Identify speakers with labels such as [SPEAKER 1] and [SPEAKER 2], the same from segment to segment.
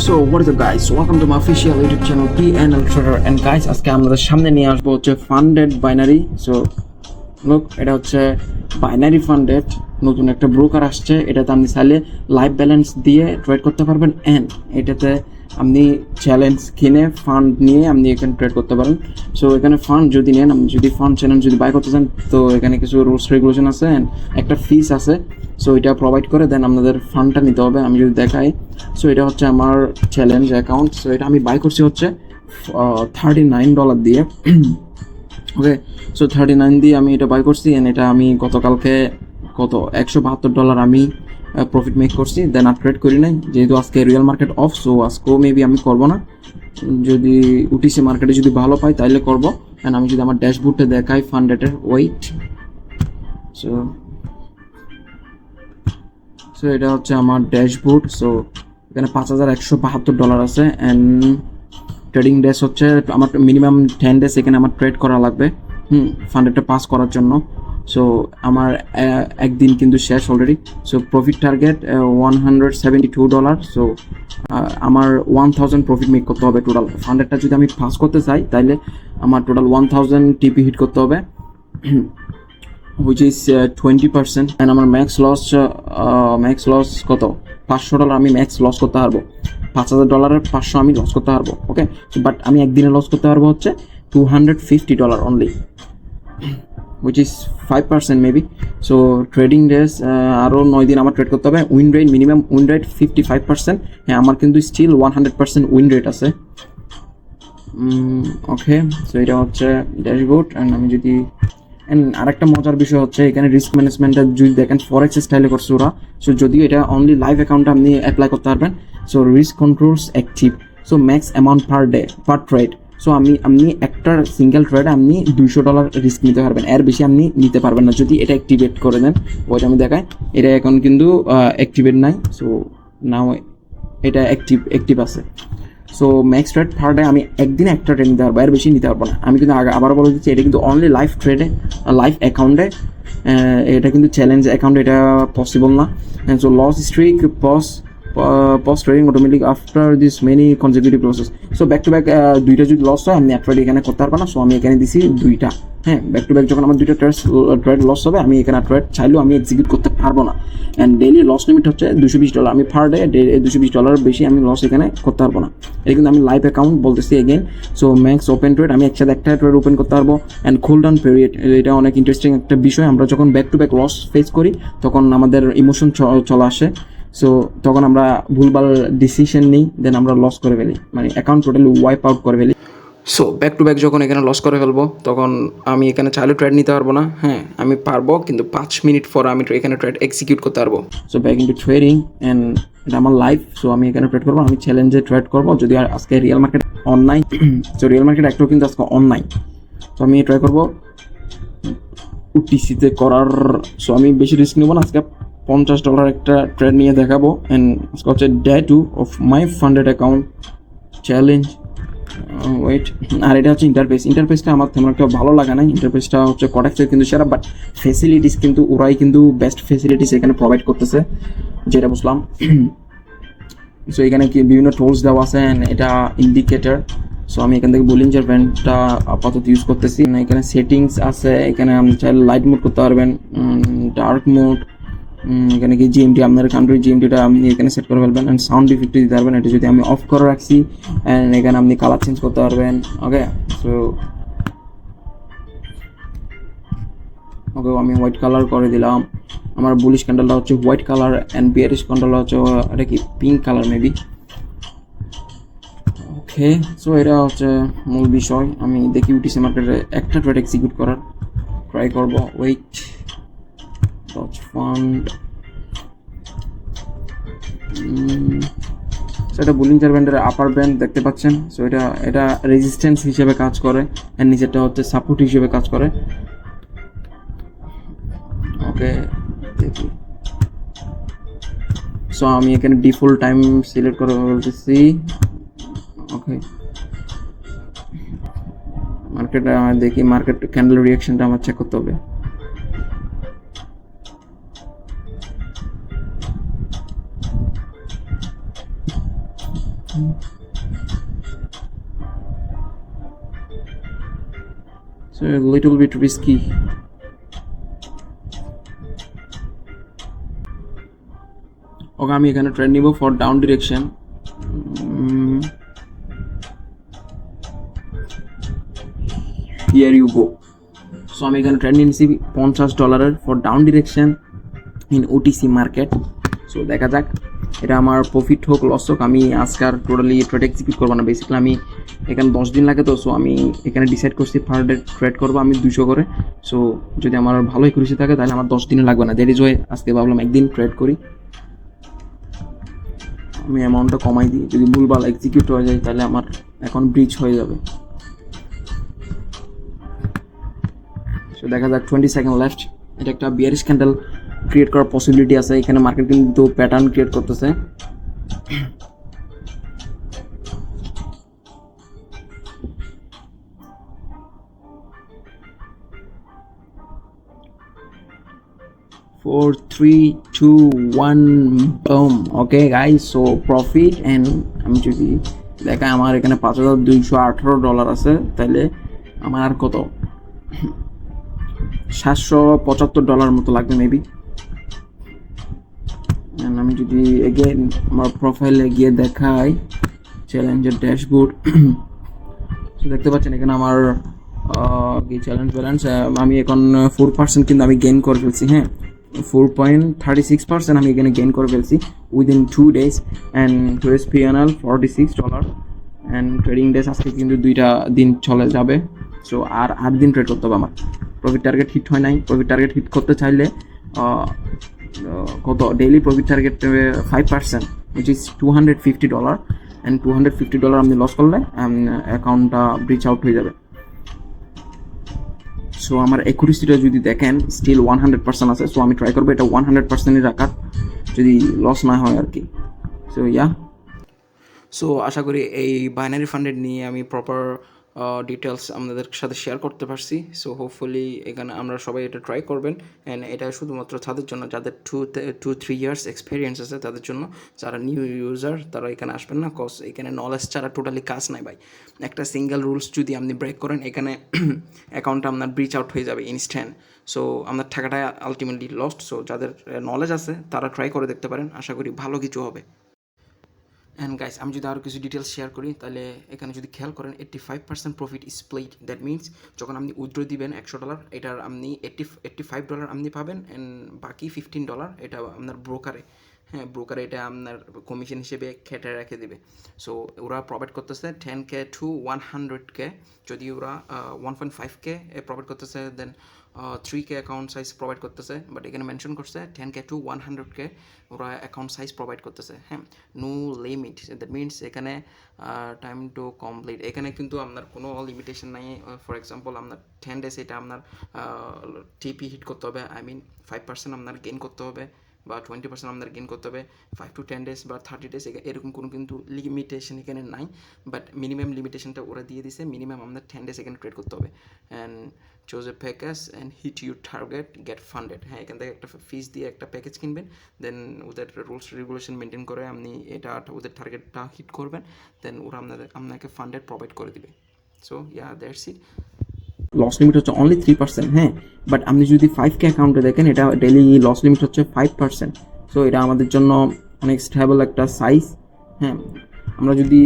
[SPEAKER 1] So what is up guys, welcome to my official YouTube channel PNL Trader and guys আজকে আমাদের সামনে নিয়ে আসবো হচ্ছে ফান্ডেড বাইনারি। সো লোক এটা হচ্ছে বাইনারি ফান্ডেড নতুন একটা ব্রোকার আসছে, এটাতে আপনি চাইলে লাইভ ব্যালেন্স দিয়ে ট্রেড করতে পারবেন অ্যান্ড এটাতে আপনি চ্যালেঞ্জ কিনে ফান্ড নিয়ে আপনি এখানে ট্রেড করতে পারেন। সো এখানে ফান্ড যদি নেন, আপনি যদি ফান্ড চ্যানেল যদি বাই করতে চান তো এখানে কিছু রুলস রেগুলেশন আছে অ্যান্ড একটা ফিস আছে। সো এটা প্রোভাইড করে দেন আপনাদের ফান্ডটা নিতে হবে। আমি যদি দেখাই, সো এটা হচ্ছে আমার চ্যালেঞ্জ অ্যাকাউন্ট। সো এটা আমি বাই করছি হচ্ছে $39 দিয়ে। ওকে, সো 39 দিয়ে আমি এটা বাই করছি অ্যান্ড এটা আমি গতকালকে $172 আমি প্রফিট মেক করছি। দেন আর ট্রেড করি নাই যেহেতু আজকে রিয়েল মার্কেট অফ। সো আজকেও মেবি আমি করবো না, যদি উটিসি মার্কেটে যদি ভালো পাই তাহলে করবো। অ্যান্ড আমি যদি আমার ড্যাশবোর্ডে দেখাই ফান্ডেটের ওয়েট, সো এটা হচ্ছে আমার ড্যাশবোর্ড। সো এখানে $5172 আছে অ্যান্ড ট্রেডিং ডেস হচ্ছে আমার মিনিমাম 10 ডেজ এখানে আমার ট্রেড করা লাগবে ফান্ডেডটা পাস করার জন্য। সো আমার একদিন কিন্তু শেষ already. So profit target $172। So আমার 1000 প্রফিট মেক করতে হবে টোটাল। ফান্ডেডটা যদি আমি পাস করতে চাই তাহলে আমার টোটাল 1000 টিপি হিট করতে হবে, which is 20%. and আমার ম্যাক্স লস কত $500 আমি ম্যাক্স লস করতে পারবো। $5000 500 আমি লস করতে পারবো। ওকে, বাট আমি একদিনে লস করতে পারবো হচ্ছে $250 only, which is 5% maybe. So trading days আরও 9 দিন আমার ট্রেড করতে হবে। Win rate minimum win rate 55%। হ্যাঁ, আমার কিন্তু স্টিল 100% উইন রেট আছে। ওকে, সো এটা হচ্ছে ড্যাশবোর্ড। অ্যান্ড আমি যদি আরেকটা মজার বিষয় হচ্ছে এখানে রিস্ক ম্যানেজমেন্টটা যদি দেখেন ফরেক্স স্টাইলে করছে ওরা। সো যদিও এটা অনলি লাইভ অ্যাকাউন্টে আপনি অ্যাপ্লাই করতে পারবেন। So risk controls active. So max amount per day per trade. So আপনি একটা সিঙ্গেল ট্রেডে আপনি $200 রিস্ক নিতে পারবেন, এর বেশি আপনি নিতে পারবেন না যদি এটা অ্যাক্টিভেট করে দেন। ওইটা আমি দেখাই, এটা এখন কিন্তু অ্যাক্টিভেট নাই। সো নাও এটা অ্যাক্টিভ আছে। So max trade per day আমি একদিনে একটা ট্রেড নিতে পারবো, এর বেশি নিতে পারবো না। আমি কিন্তু আবার বলে দিচ্ছি এটা কিন্তু অনলি লাইভ ট্রেডে লাইভ অ্যাকাউন্টে, এটা কিন্তু চ্যালেঞ্জ অ্যাকাউন্টে এটা পসিবল না। So loss streak post trading automatic after this many consecutive losses. So back to back দুইটা যদি লস হয় আমি ট্রেড এখানে করতে পারবো না। সো আমি এখানে দিছি দুইটা। হ্যাঁ, ব্যাক টু ব্যাক যখন আমার দুইটা ট্রেড লস হবে আমি এখানে ট্রেড চাইলেও আমি এক্সিকিউট করতে পারবো না। অ্যান্ড ডেইলি লস লিমিট হচ্ছে $220। আমি পার ডে $220 বেশি আমি লস এখানে করতে পারবো না। এটা কিন্তু আমি লাইভ অ্যাকাউন্ট বলতেছি again. So max open trade আমি একসাথে একটা ট্রেড ওপেন করতে পারবো। অ্যান্ড কুল ডাউন পিরিয়ড, এটা অনেক ইন্টারেস্টিং একটা বিষয়। আমরা যখন back to back loss face করি তখন আমাদের ইমোশন চলে আসে। সো তখন আমরা ভুলভাল ডিসিশন নিই, দেন আমরা লস করে ফেলি, মানে অ্যাকাউন্ট টোটালি ওয়াইপ আউট করে ফেলি। সো ব্যাক টু ব্যাক যখন এখানে লস করে ফেলবো তখন আমি এখানে চাইলে ট্রেড নিতে পারবো না। হ্যাঁ, আমি পারবো কিন্তু 5 মিনিট পর আমি এখানে ট্রেড এক্সিকিউট করতে পারবো। So back into trading and এটা আমার লাইফ। সো আমি এখানে ট্রেড করবো, আমি চ্যালেঞ্জে ট্রেড করবো। যদি আজকে real market online, so real market একটাও কিন্তু আজকে অনলাইন। তো আমি ট্রাই করবো UTC-তে করার। সো আমি বেশি রিস্ক নেবো না, আজকে $50 একটা ট্রেড নিয়ে দেখাবো। অ্যান্ড আজকে হচ্ছে day 2 of my funded account challenge. Wait, আর এটা হচ্ছে ইন্টারফেসটা আমার তেমন একটা ভালো লাগে না। ইন্টারফেসটা হচ্ছে কটেক্সের কিন্তু সেরা, বাট ফেসিলিটিস কিন্তু ওরাই কিন্তু বেস্ট ফেসিলিটিস এখানে প্রোভাইড করতেছে যেটা বুঝলাম। সো এখানে কি বিভিন্ন টুলস দেওয়া আছে অ্যান্ড এটা ইন্ডিকেটার। সো আমি এখান থেকে বোলিঞ্জার ব্যান্ডটা আপাতত ইউজ করতেছি। এখানে সেটিংস আছে, এখানে আপনি চাইলে লাইট মোড করতে পারবেন, ডার্ক মোড, এখানে কি জিএমটি আপনার কান্ট্রি জিএমটিটা আপনি এখানে সেট করে ফেলবেন অ্যান্ড সাউন্ড ইফেক্ট দিতে পারবেন। এটা যদি আমি অফ করে রাখছি অ্যান্ড এখানে আপনি কালার চেঞ্জ করতে পারবেন। ওকে, সো আমি হোয়াইট কালার করে দিলাম। আমার বুলিশ ক্যান্ডেলটা হচ্ছে হোয়াইট কালার অ্যান্ড বিয়ারিশ ক্যান্ডেলটা হচ্ছে এটা কি পিঙ্ক কালার মেবি। ওকে, সো এটা হচ্ছে মূল বিষয়। আমি দেখি UTC মার্কেটে একটা ট্রেড এক্সিকিউট করার ট্রাই করবো। ওয়েট, ডজ ফান্ড, সেটা বুলিঞ্জার ব্যান্ডের আপার ব্যান্ড দেখতে পাচ্ছেন। সো এটা রেজিস্ট্যান্স হিসেবে কাজ করে অ্যান্ড নিচেরটা হচ্ছে সাপোর্ট হিসেবে কাজ করে। ওকে, দেখি। সো আমি এখানে ডিফল্ট টাইম সিলেক্ট করে বলতেছি। ওকে, মার্কেট দেখি, মার্কেট ক্যান্ডেল রিয়াকশনটা আমার চেক করতে হবে। So a little bit risky. ওকে, আমি এখানে ট্রেড নিব for down direction. Here you go. So আমি এখানে ট্রেড নিয়েছি $50 for down direction in OTC market. So দেখা যাক এটা আমার প্রফিট হোক লস হোক, আমি আজকে আর টোটালি ট্রেড এক্সিকিউট করবো না। বেসিক্যালি আমি এখানে 10 দিন লাগে তো, সো আমি এখানে ডিসাইড করছি পার ডে ট্রেড করবো আমি 200 করে। সো যদি আমার ভালো একুরেসি থাকে তাহলে আমার 10 দিনে লাগবে না, দ্যাট ইজ ওয়ে আজকে ভাবলাম একদিন ট্রেড করি। আমি অ্যামাউন্টটা কমাই দিই, যদি ভুলভাল এক্সিকিউট হয়ে যায় তাহলে আমার এখন ব্রিচ হয়ে যাবে। সো দেখা যাক, 20 সেকেন্ড লেফট। এটা একটা বিয়ারিশ ক্যান্ডেল ক্রিয়েট করার পসিবিলিটি আছে, এখানে মার্কেট কিন্তু প্যাটার্ন ক্রিয়েট করতেছে। Four, three, two, one, boom. Okay guys, so profit and আমি যদি দেখা আমার এখানে $5,218 আছে, তাহলে আমার আর কত $775 মতো লাগবে মেবি। আমি যদি এগেন আমার প্রোফাইলে গিয়ে দেখাই চ্যালেঞ্জের ড্যাশবোর্ড, দেখতে পাচ্ছেন এখানে আমার কি চ্যালেঞ্জ ব্যালেন্স, আমি এখন 4% কিন্তু আমি গেইন করে ফেলছি। হ্যাঁ, 4.36% আমি এখানে গেইন করে ফেলছি within 2 days and today's PnL $46 and trading days আজকে কিন্তু 2টা দিন চলে যাবে। সো আর 8 দিন ট্রেড করতে হবে আমার। প্রফিট টার্গেট হিট হয় নাই, প্রফিট টার্গেট হিট করতে চাইলে কত daily profit target 5%, which is $250 and $250 আপনি লস করলে অ্যাকাউন্টটা ব্রিচ আউট হয়ে যাবে। সো আমার একুরেসিটা যদি দেখেন স্টিল 100% আছে। সো আমি ট্রাই করবো এটা 100%ই রাখার, যদি লস না হয় আর কি। সো সো আশা করি এই বাইনারি ফান্ডেড নিয়ে আমি প্রপার ডিটেলস আপনাদের সাথে শেয়ার করতে পারছি। সো হোপফুলি এখানে আমরা সবাই এটা ট্রাই করবেন। অ্যান্ড এটা শুধুমাত্র তাদের জন্য যাদের 2-3 ইয়ার্স এক্সপিরিয়েন্স আছে, তাদের জন্য। যারা নিউ ইউজার তারা এখানে আসবেন না, কজ এখানে নলেজ ছাড়া টোটালি কাজ নাই ভাই। একটা সিঙ্গেল রুলস যদি আপনি ব্রেক করেন, এখানে অ্যাকাউন্টটা আপনার ব্রিচ আউট হয়ে যাবে ইনস্ট্যান্ট। সো আপনার টাকাটা আলটিমেটলি লস্ট। সো যাদের নলেজ আছে তারা ট্রাই করে দেখতে পারেন, আশা করি ভালো কিছু হবে। অ্যান্ড গাইস, আমি যদি আরও কিছু ডিটেলস শেয়ার করি, তাহলে এখানে যদি খেয়াল করেন 85% প্রফিট স্প্লিট। দ্যাট মিনস যখন আপনি উইথড্র দিবেন $100, এটার আপনি $85 আপনি পাবেন, অ্যান্ড বাকি $15 এটা আপনার ব্রোকারে, হ্যাঁ ব্রোকারে এটা আপনার কমিশন হিসেবে খেটে রেখে দেবে। সো ওরা প্রোভাইড করতেছে 10K to 100K, যদি ওরা 1.5K প্রোভাইড করতেছে, দেন 3K অ্যাকাউন্ট সাইজ প্রোভাইড করতেছে। বাট এখানে মেনশন করছে 10K to 100K ওরা অ্যাকাউন্ট সাইজ প্রোভাইড করতেছে। হ্যাঁ, নো লিমিট। দ্যাট মিনস এখানে টাইম টু কমপ্লিট, এখানে কিন্তু আপনার কোনো লিমিটেশন নাই। ফর এক্সাম্পল আপনার 10 days এটা আপনার টিপি হিট করতে হবে, আই মিন 5% আপনার গেইন করতে হবে, বা 20% আপনার গেইন করতে হবে 5 to 10 days বা 30 days, এরকম কোনো কিন্তু লিমিটেশন এখানে নাই। বাট মিনিমাম লিমিটেশনটা ওরা দিয়ে দিছে, মিনিমাম আপনার 10 days এখানে ট্রেড করতে হবে। And choose a package and hit your target get funded. হ্যাঁ, এখান থেকে একটা ফিস দিয়ে একটা প্যাকেজ কিনবেন, দেন ওদের রুলস রেগুলেশন মেনটেন করে আপনি এটা ওদের টার্গেটটা হিট করবেন, দেন ওরা আপনাকে ফান্ডেড প্রোভাইড করে দিবে। So that's it. Loss limit হচ্ছে অনলি 3%। হ্যাঁ, বাট আপনি যদি 5K অ্যাকাউন্টে দেখেন, এটা ডেইলি লস লিমিট হচ্ছে 5%। সো এটা আমাদের জন্য অনেক স্টেবল একটা সাইজ। হ্যাঁ, আমরা যদি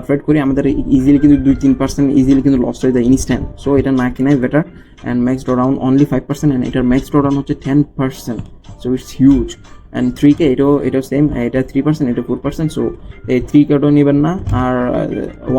[SPEAKER 1] ট্রেড করি আমাদের ইজিলি কিন্তু 2-3% ইজিলি কিন্তু লস হয়ে যায় ইনস্ট্যান্ট। সো এটা না কিনাই better. And max drawdown only 5%, and এটার ম্যাক্স ড্রডাউন হচ্ছে 10%। So it's huge. And 3K এটাও সেম, এটা 3%, এটা 4%। সো এই 3Kটাও নেবেন না, আর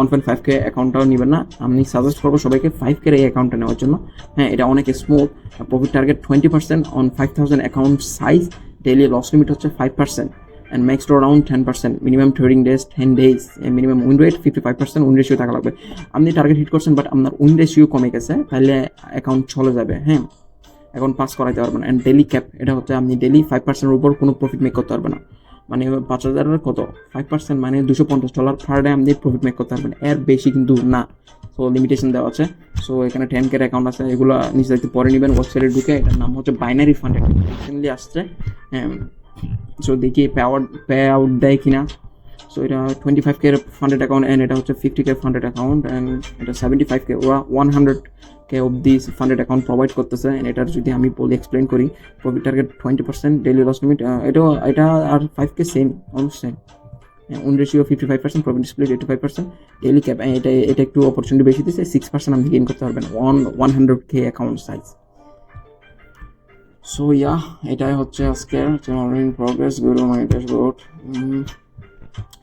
[SPEAKER 1] 1.5K অ্যাকাউন্টটাও নেবেন না। আমি সাজেস্ট করবো সবাইকে 5K এই অ্যাকাউন্টটা নেওয়ার জন্য। হ্যাঁ, এটা অনেক smooth. Profit target 20% on 5,000 account size, daily loss limit হচ্ছে 5%, and max drawdown 10%, minimum trading days 10 days, minimum win rate 55% win ratio থাকা লাগবে। আপনি টার্গেট হিট করছেন বাট আপনার উইন রেশিও কমে গেছে, তাহলে অ্যাকাউন্ট চলে যাবে। হ্যাঁ, এখন পাস করাইতে পারবে না। অ্যান্ড ডেলি ক্যাপ, এটা হচ্ছে আপনি ডেলি 5%-এর উপর কোনো প্রফিট মেক করতে পারবে না। মানে 5,000-এর কত 5%, মানে $250 পার ডে আপনি প্রফিট মেক করতে পারবেন, এর বেশি কিন্তু না। সো লিমিটেশন দেওয়া আছে। সো এখানে 10K অ্যাকাউন্ট আছে, এগুলো নিচে দেখতে পরে নেবেন ওয়েবসাইটে ঢুকে। এটার নাম হচ্ছে বাইনারি ফান্ড, রিসেন্টলি আসছে। হ্যাঁ, সো দেখি পে আউট দেয় কিনা। সো এটা 25K ফান্ডেড অ্যাকাউন্ট অ্যান্ড এটা হচ্ছে 50K ফান্ডেড অ্যাকাউন্ট অ্যান্ড এটা 75K, ওরা 100K অবধি ফান্ডেড অ্যাকাউন্ট প্রোভাইড করতেছে। অ্যান্ড এটার যদি আমি বলি এক্সপ্লেন করি, profit target 20%, daily loss limit এটা আর 5K same, almost same. Win ratio 55%, profit split 85%, daily cap এটা একটু অপরচুনিটি বেশি দিচ্ছে, 6% আপনি গেইন করতে পারবেন 100K account size. So yeah, এটাই হচ্ছে আজকের চ্যানেল প্রগ্রেস গুরু মাই ড্যাশবোর্ড।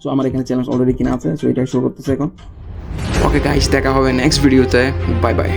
[SPEAKER 1] সো আমার এখানে চ্যানেল অলরেডি কিনা আছে, সো এটাই শো করতেছে এখন। ওকে গাইস, দেখা হবে নেক্সট ভিডিওতে, বাই বাই।